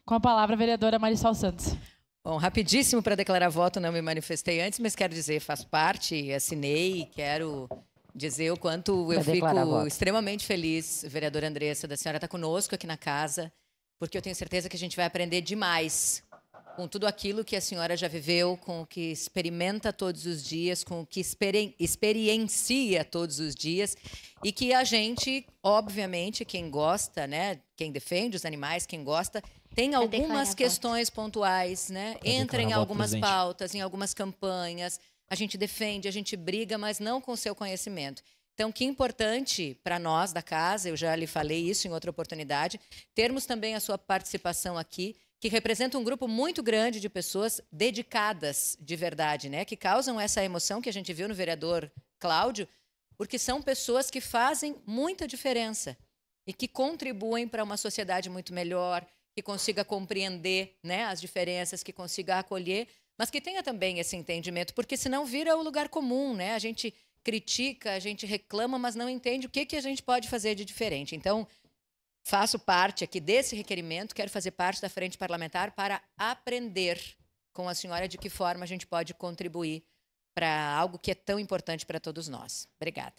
Com a palavra, a vereadora Marisol Santos. Bom, rapidíssimo para declarar voto, não me manifestei antes, mas quero dizer, faço parte, assinei, quero dizer o quanto eu fico extremamente feliz, vereadora Andressa, da senhora estar conosco aqui na casa, porque eu tenho certeza que a gente vai aprender demais com tudo aquilo que a senhora já viveu, com o que experimenta todos os dias, com o que experiencia todos os dias, e que a gente, obviamente, quem gosta, né, quem defende os animais, quem gosta, tem algumas questões pontuais, né, entra em algumas pautas, em algumas campanhas, a gente defende, a gente briga, mas não com o seu conhecimento. Então, que importante para nós da casa, eu já lhe falei isso em outra oportunidade, termos também a sua participação aqui, que representa um grupo muito grande de pessoas dedicadas de verdade, né? Que causam essa emoção que a gente viu no vereador Cláudio, porque são pessoas que fazem muita diferença e que contribuem para uma sociedade muito melhor, que consiga compreender, né, as diferenças, que consiga acolher, mas que tenha também esse entendimento, porque senão vira o lugar comum, né? A gente critica, a gente reclama, mas não entende o que a gente pode fazer de diferente. Então, faço parte aqui desse requerimento, quero fazer parte da frente parlamentar para aprender com a senhora de que forma a gente pode contribuir para algo que é tão importante para todos nós. Obrigada.